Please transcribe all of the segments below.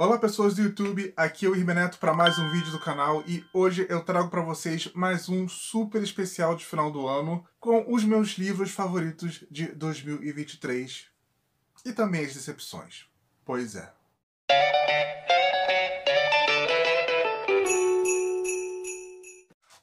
Olá pessoas do YouTube, aqui é o Irme Neto para mais um vídeo do canal e hoje eu trago para vocês mais um super especial de final do ano com os meus livros favoritos de 2023 e também as decepções. Pois é.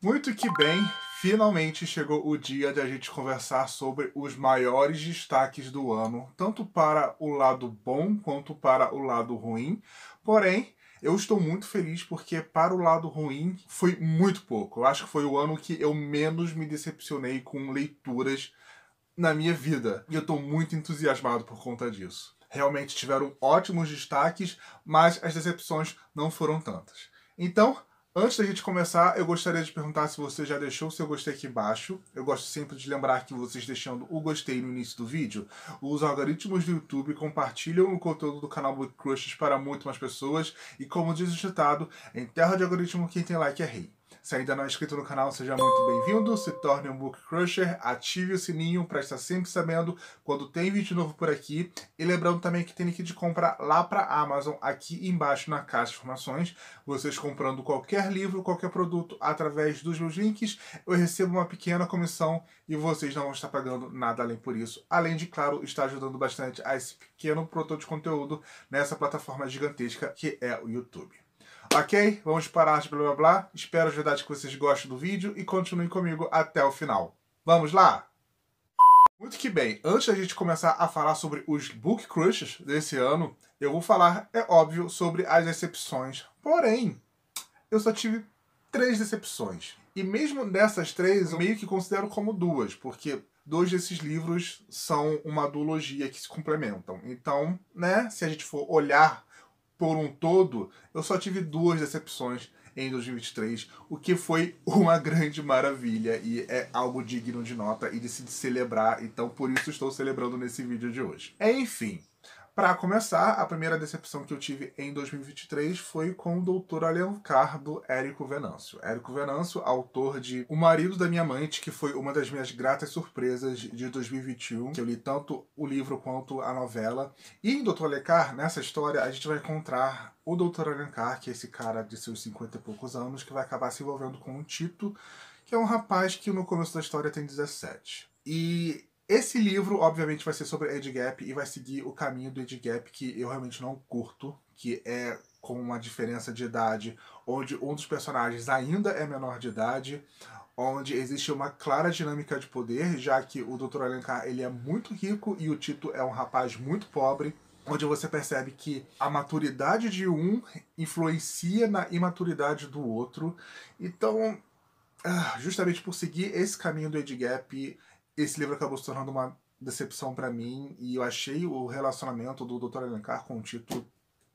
Muito que bem, finalmente chegou o dia de a gente conversar sobre os maiores destaques do ano, tanto para o lado bom quanto para o lado ruim. Porém, eu estou muito feliz porque para o lado ruim foi muito pouco. Eu acho que foi o ano que eu menos me decepcionei com leituras na minha vida. E eu estou muito entusiasmado por conta disso. Realmente tiveram ótimos destaques, mas as decepções não foram tantas. Então, antes da gente começar, eu gostaria de perguntar se você já deixou o seu gostei aqui embaixo. Eu gosto sempre de lembrar que vocês deixando o gostei no início do vídeo, os algoritmos do YouTube compartilham o conteúdo do canal Book Crushers para muito mais pessoas. E como diz o ditado, em terra de algoritmo, quem tem like é rei. Se ainda não é inscrito no canal, seja muito bem-vindo, se torne um Book Crusher, ative o sininho para estar sempre sabendo quando tem vídeo novo por aqui. E lembrando também que tem link de compra lá para a Amazon, aqui embaixo na caixa de informações. Vocês comprando qualquer livro, qualquer produto através dos meus links, eu recebo uma pequena comissão e vocês não vão estar pagando nada além por isso. Além de, claro, estar ajudando bastante a esse pequeno produtor de conteúdo nessa plataforma gigantesca que é o YouTube. Ok? Vamos parar de blá blá blá. Espero de verdade que vocês gostem do vídeo e continuem comigo até o final. Vamos lá? Muito que bem, antes da gente começar a falar sobre os Book Crushers desse ano, eu vou falar, é óbvio, sobre as decepções. Porém, eu só tive 3 decepções. E mesmo dessas 3, eu meio que considero como 2, porque 2 desses livros são uma duologia que se complementam. Então, né, se a gente for olhar por um todo, eu só tive 2 decepções em 2023, o que foi uma grande maravilha e é algo digno de nota e de se celebrar, então por isso estou celebrando nesse vídeo de hoje. Enfim, para começar, a primeira decepção que eu tive em 2023 foi com o Doutor Alencar, do Érico Venâncio. Érico Venâncio, autor de O Marido da Minha Amante, que foi uma das minhas gratas surpresas de 2021, que eu li tanto o livro quanto a novela. E em Doutor Alencar, nessa história, a gente vai encontrar o Doutor Alencar, que é esse cara de seus 50 e poucos anos, que vai acabar se envolvendo com o Tito, que é um rapaz que no começo da história tem 17. E esse livro, obviamente, vai ser sobre Age Gap e vai seguir o caminho do Age Gap que eu realmente não curto, que é com uma diferença de idade, onde um dos personagens ainda é menor de idade, onde existe uma clara dinâmica de poder, já que o Dr. Alencar ele é muito rico e o Tito é um rapaz muito pobre, onde você percebe que a maturidade de um influencia na imaturidade do outro. Então, justamente por seguir esse caminho do Age Gap, esse livro acabou se tornando uma decepção para mim, e eu achei o relacionamento do Dr. Alencar com o Tito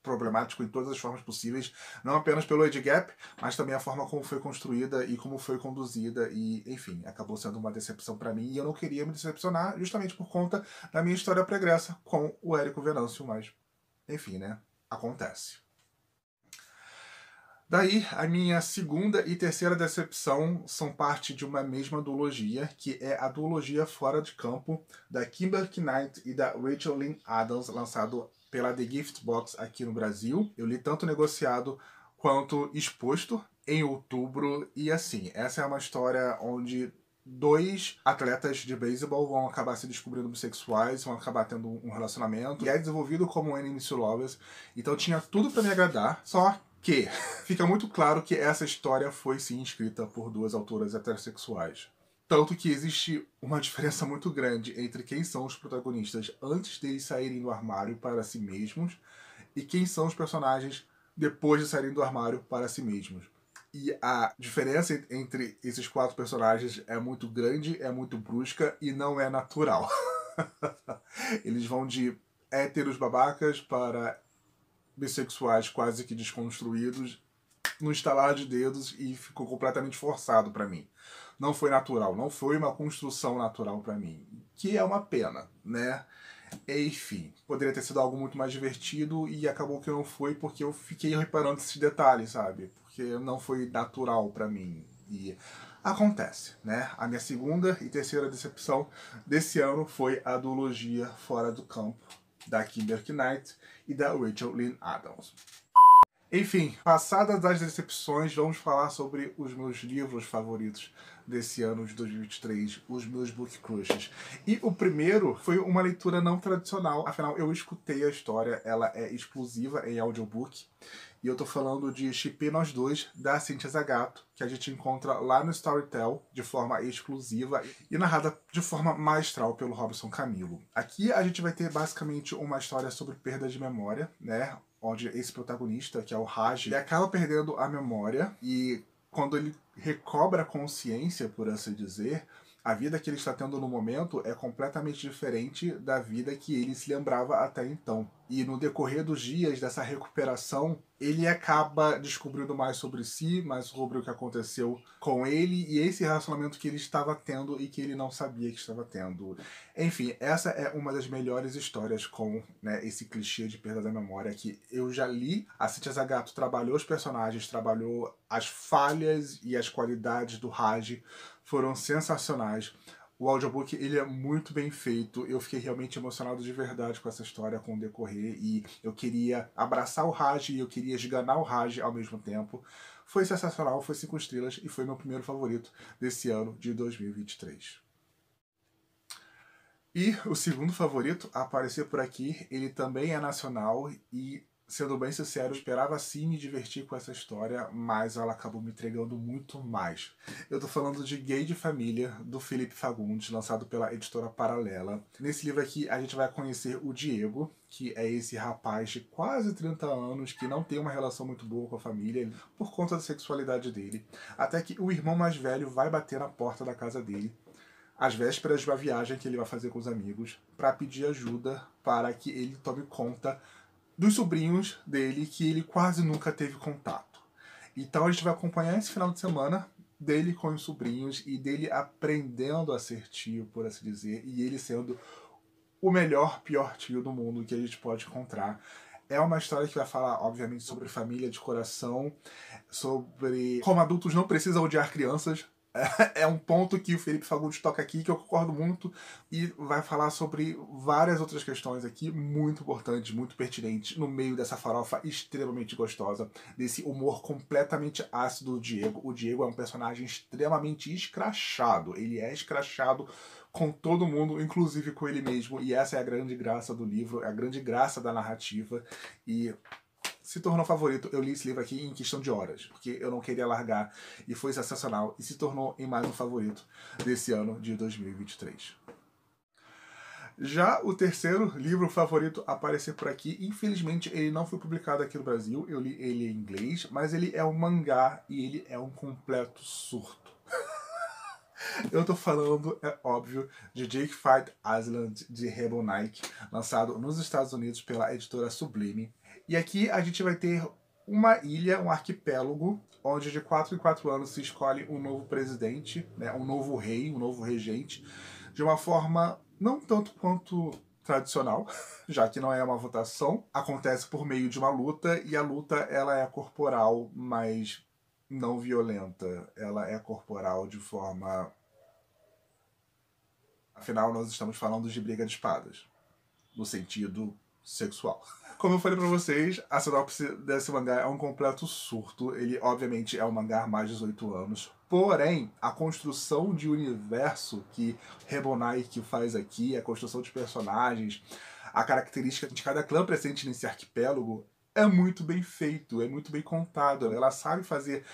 problemático em todas as formas possíveis, não apenas pelo Age Gap, mas também a forma como foi construída e como foi conduzida, e enfim, acabou sendo uma decepção para mim, e eu não queria me decepcionar justamente por conta da minha história pregressa com o Érico Venâncio, mas enfim, né, acontece. Daí, a minha segunda e terceira decepção são parte de uma mesma duologia, que é a duologia Fora de Campo, da Kimber Knight e da Rachel Lynn Adams, lançado pela The Gift Box aqui no Brasil. Eu li tanto negociado quanto exposto em outubro, e assim, essa é uma história onde 2 atletas de beisebol vão acabar se descobrindo bissexuais, vão acabar tendo um relacionamento, e é desenvolvido como enemies to lovers, então tinha tudo para me agradar, só que fica muito claro que essa história foi sim escrita por 2 autoras heterossexuais. Tanto que existe uma diferença muito grande entre quem são os protagonistas antes deles saírem do armário para si mesmos e quem são os personagens depois de saírem do armário para si mesmos. E a diferença entre esses 4 personagens é muito grande, é muito brusca e não é natural. Eles vão de héteros babacas para bissexuais quase que desconstruídos no estalar de dedos, e ficou completamente forçado para mim. Não foi natural, não foi uma construção natural para mim, que é uma pena, né? Enfim, poderia ter sido algo muito mais divertido e acabou que não foi, porque eu fiquei reparando esses detalhes, sabe? Porque não foi natural para mim. E acontece, né? A minha segunda e terceira decepção desse ano foi a duologia Fora do Campo, da Kimber Knight e da Rachel Lynn Adams. Enfim, passadas as decepções, vamos falar sobre os meus livros favoritos desse ano de 2023, os meus book crushes. E o primeiro foi uma leitura não tradicional, afinal eu escutei a história, ela é exclusiva em audiobook. E eu tô falando de Shippei Nós Dois, da Cynthia Zagato, que a gente encontra lá no Storytel, de forma exclusiva e narrada de forma maestral pelo Robson Camilo. Aqui a gente vai ter basicamente uma história sobre perda de memória, né? Onde esse protagonista, que é o Raj, ele acaba perdendo a memória e quando ele recobra a consciência, por assim dizer, a vida que ele está tendo no momento é completamente diferente da vida que ele se lembrava até então. E no decorrer dos dias dessa recuperação, ele acaba descobrindo mais sobre si, mais sobre o que aconteceu com ele e esse relacionamento que ele estava tendo e que ele não sabia que estava tendo. Enfim, essa é uma das melhores histórias com, né, esse clichê de perda da memória que eu já li. A Cynthia Zagato trabalhou os personagens, trabalhou as falhas e as qualidades do Raj, foram sensacionais. O audiobook ele é muito bem feito, eu fiquei realmente emocionado de verdade com essa história, com o decorrer, e eu queria abraçar o Raj e eu queria esganar o Raj ao mesmo tempo. Foi sensacional, foi 5 estrelas e foi meu primeiro favorito desse ano de 2023. E o segundo favorito a aparecer por aqui, ele também é nacional e, sendo bem sincero, eu esperava sim me divertir com essa história, mas ela acabou me entregando muito mais. Eu tô falando de Gay de Família, do Felipe Fagundes, lançado pela editora Paralela. Nesse livro aqui a gente vai conhecer o Diego, que é esse rapaz de quase 30 anos que não tem uma relação muito boa com a família por conta da sexualidade dele, até que o irmão mais velho vai bater na porta da casa dele às vésperas de uma viagem que ele vai fazer com os amigos, para pedir ajuda para que ele tome conta dos sobrinhos dele que ele quase nunca teve contato. Então a gente vai acompanhar esse final de semana dele com os sobrinhos e dele aprendendo a ser tio, por assim dizer, e ele sendo o melhor, pior tio do mundo que a gente pode encontrar. É uma história que vai falar, obviamente, sobre família de coração, sobre como adultos não precisam odiar crianças. É um ponto que o Felipe Fagundes toca aqui, que eu concordo muito, e vai falar sobre várias outras questões aqui, muito importantes, muito pertinentes, no meio dessa farofa extremamente gostosa, desse humor completamente ácido do Diego. O Diego é um personagem extremamente escrachado, ele é escrachado com todo mundo, inclusive com ele mesmo, e essa é a grande graça do livro, é a grande graça da narrativa, e se tornou favorito. Eu li esse livro aqui em questão de horas, porque eu não queria largar, e foi sensacional, e se tornou em mais um favorito desse ano de 2023. Já o terceiro livro favorito a aparecer por aqui, infelizmente ele não foi publicado aqui no Brasil, eu li ele em inglês, mas ele é um mangá e ele é um completo surto. Eu tô falando, é óbvio, de Jake Fight Island de Rebel Knight, lançado nos Estados Unidos pela editora Sublime. E aqui a gente vai ter uma ilha, um arquipélago, onde de 4 em 4 anos se escolhe um novo presidente, né, um novo rei, um novo regente, de uma forma não tanto quanto tradicional, já que não é uma votação, acontece por meio de uma luta, e a luta ela é corporal, mas não violenta, ela é corporal de forma... Afinal, nós estamos falando de briga de espadas, no sentido sexual. Como eu falei pra vocês, a sinopse desse mangá é um completo surto. Ele, obviamente, é um mangá mais de 18 anos. Porém, a construção de universo que Rebonai faz aqui, a construção de personagens, a característica de cada clã presente nesse arquipélago é muito bem feito, é muito bem contado. Ela sabe fazer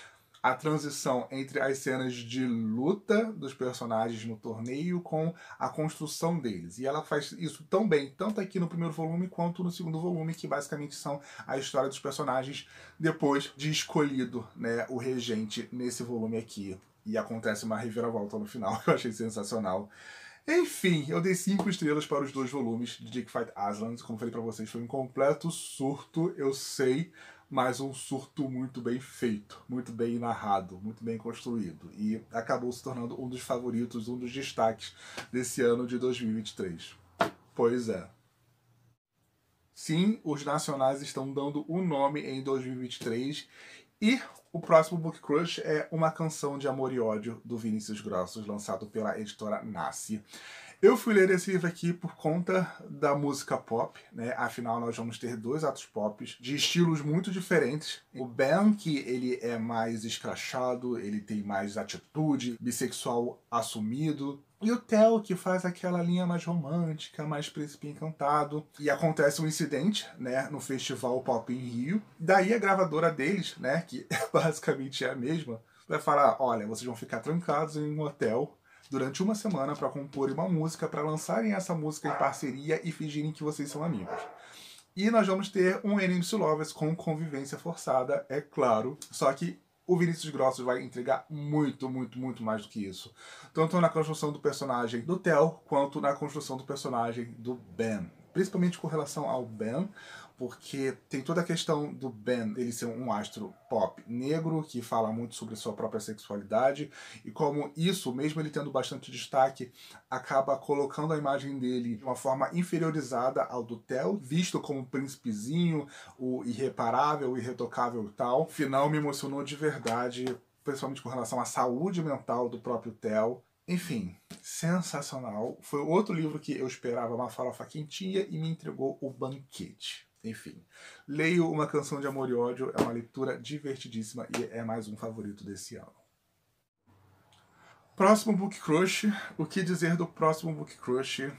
a transição entre as cenas de luta dos personagens no torneio com a construção deles. E ela faz isso tão bem, tanto aqui no primeiro volume quanto no segundo volume, que basicamente são a história dos personagens depois de escolhido, né, o regente nesse volume aqui. E acontece uma reviravolta no final, que eu achei sensacional. Enfim, eu dei 5 estrelas para os 2 volumes de Jake Fight Island. Como falei para vocês, foi um completo surto, eu sei, mas um surto muito bem feito, muito bem narrado, muito bem construído. E acabou se tornando um dos favoritos, um dos destaques desse ano de 2023. Pois é. Sim, os nacionais estão dando o nome em 2023 e o próximo Book Crush é Uma Canção de Amor e Ódio, do Vinícius Grossos, lançado pela editora Nasce. Eu fui ler esse livro aqui por conta da música pop, né? Afinal, nós vamos ter dois atos pop de estilos muito diferentes. O Ben, que ele é mais escrachado, ele tem mais atitude, bissexual assumido. E o Theo, que faz aquela linha mais romântica, mais príncipe encantado. E acontece um incidente, né, no Festival Pop em Rio. Daí a gravadora deles, né, que basicamente é a mesma, vai falar, olha, vocês vão ficar trancados em um hotel durante uma semana para compor uma música, para lançarem essa música em parceria e fingirem que vocês são amigos. E nós vamos ter um Enemies to Lovers com convivência forçada, é claro. Só que o Vinícius Grossos vai entregar muito, muito, muito mais do que isso. Tanto na construção do personagem do Theo, quanto na construção do personagem do Ben. Principalmente com relação ao Ben, porque tem toda a questão do Ben, ele ser um astro pop negro, que fala muito sobre sua própria sexualidade, e como isso, mesmo ele tendo bastante destaque, acaba colocando a imagem dele de uma forma inferiorizada ao do Theo, visto como príncipezinho, o irreparável, o irretocável e tal. O final me emocionou de verdade, principalmente com relação à saúde mental do próprio Theo. Enfim, sensacional. Foi outro livro que eu esperava uma farofa quentinha e me entregou o banquete. Enfim, leio Uma Canção de Amor e Ódio, é uma leitura divertidíssima e é mais um favorito desse ano. Próximo Book Crush. O que dizer do próximo Book Crush?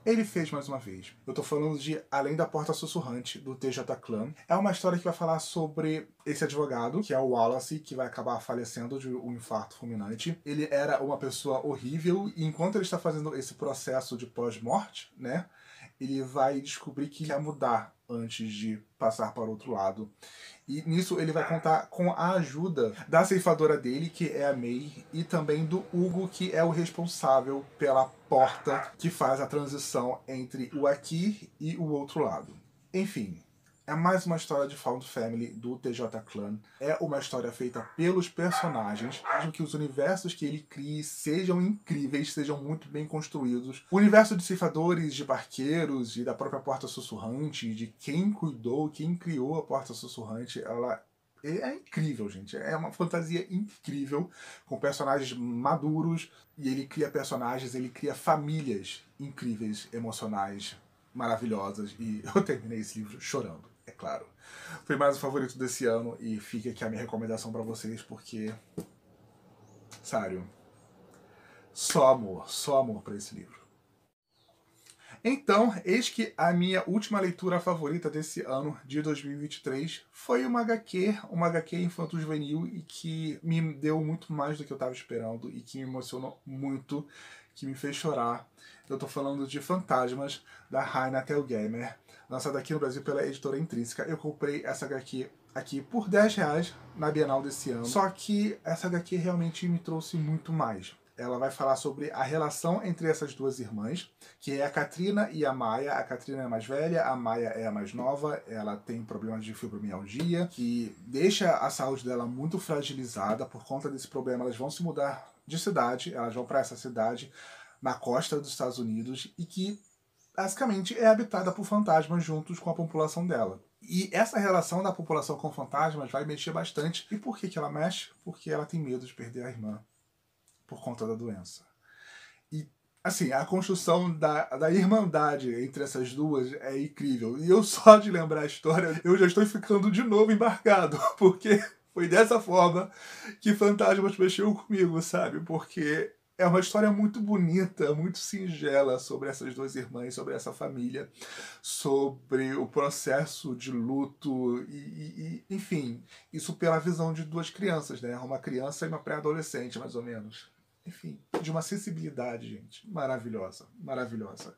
Ele fez mais uma vez. Eu tô falando de Além da Porta Sussurrante, do TJ Clan. É uma história que vai falar sobre esse advogado, que é o Wallace, que vai acabar falecendo de um infarto fulminante. Ele era uma pessoa horrível e enquanto ele está fazendo esse processo de pós-morte, né, ele vai descobrir que quer mudar antes de passar para o outro lado. E nisso ele vai contar com a ajuda da ceifadora dele, que é a May, e também do Hugo, que é o responsável pela porta que faz a transição entre o aqui e o outro lado. Enfim, é mais uma história de Found Family do TJ Clan. É uma história feita pelos personagens, mesmo que os universos que ele crie sejam incríveis, sejam muito bem construídos. O universo de ceifadores, de barqueiros e da própria Porta Sussurrante, de quem cuidou, quem criou a Porta Sussurrante, ela é incrível, gente. É uma fantasia incrível, com personagens maduros, e ele cria personagens, ele cria famílias incríveis, emocionais, maravilhosas, e eu terminei esse livro chorando. É claro. Foi mais o favorito desse ano e fica aqui a minha recomendação pra vocês, porque, sério, só amor pra esse livro. Então, eis que a minha última leitura favorita desse ano, de 2023, foi uma HQ infanto-juvenil e que me deu muito mais do que eu estava esperando e que me emocionou muito, que me fez chorar. Eu tô falando de Fantasmas, da Raina Telgemeier, lançada aqui no Brasil pela editora Intrínseca. Eu comprei essa HQ aqui por R$10 na Bienal desse ano. Só que essa HQ realmente me trouxe muito mais. Ela vai falar sobre a relação entre essas duas irmãs, que é a Katrina e a Maia. A Katrina é a mais velha, a Maia é a mais nova. Ela tem problemas de fibromialgia, que deixa a saúde dela muito fragilizada. Por conta desse problema, elas vão se mudar de cidade, elas vão para essa cidade na costa dos Estados Unidos e que basicamente é habitada por fantasmas juntos com a população dela. E essa relação da população com fantasmas vai mexer bastante. E por que ela mexe? Porque ela tem medo de perder a irmã por conta da doença. E, assim, a construção da irmandade entre essas duas é incrível. E eu só de lembrar a história, eu já estou ficando de novo embarcado, porque foi dessa forma que Fantasmas mexeu comigo, sabe? Porque é uma história muito bonita, muito singela sobre essas duas irmãs, sobre essa família, sobre o processo de luto enfim, isso pela visão de duas crianças, né? Uma criança e uma pré-adolescente, mais ou menos. Enfim, de uma sensibilidade, gente, maravilhosa, maravilhosa.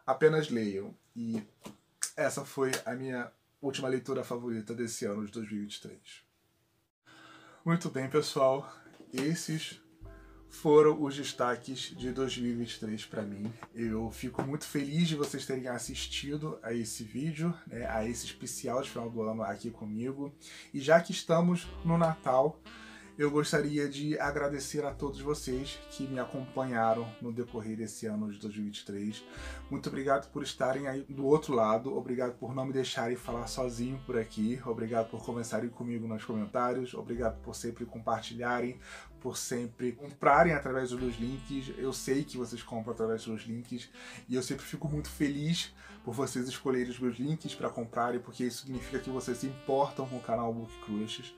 Apenas leiam. E essa foi a minha última leitura favorita desse ano de 2023. Muito bem, pessoal. Esses foram os destaques de 2023 para mim. Eu fico muito feliz de vocês terem assistido a esse vídeo, né, a esse especial de final do ano aqui comigo. E já que estamos no Natal, eu gostaria de agradecer a todos vocês que me acompanharam no decorrer desse ano de 2023. Muito obrigado por estarem aí do outro lado, obrigado por não me deixarem falar sozinho por aqui, obrigado por conversarem comigo nos comentários, obrigado por sempre compartilharem, por sempre comprarem através dos meus links. Eu sei que vocês compram através dos meus links e eu sempre fico muito feliz por vocês escolherem os meus links para comprarem, porque isso significa que vocês se importam com o canal Book Crushes.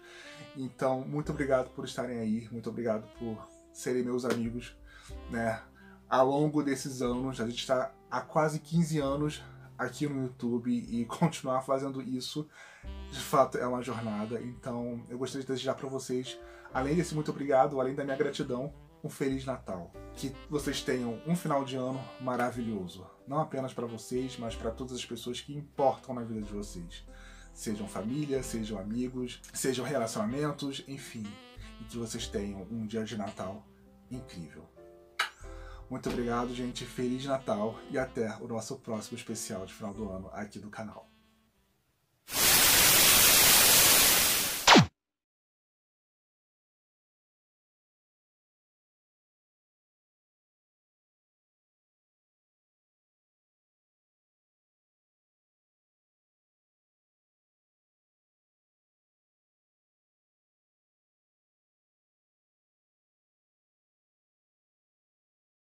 Então, muito obrigado por estarem aí, muito obrigado por serem meus amigos, né? Ao longo desses anos, a gente está há quase 15 anos aqui no YouTube e continuar fazendo isso, de fato, é uma jornada. Então, eu gostaria de desejar para vocês, além desse muito obrigado, além da minha gratidão, um Feliz Natal. Que vocês tenham um final de ano maravilhoso. Não apenas para vocês, mas para todas as pessoas que importam na vida de vocês. Sejam família, sejam amigos, sejam relacionamentos, enfim. E que vocês tenham um dia de Natal incrível. Muito obrigado, gente. Feliz Natal e até o nosso próximo especial de final do ano aqui do canal.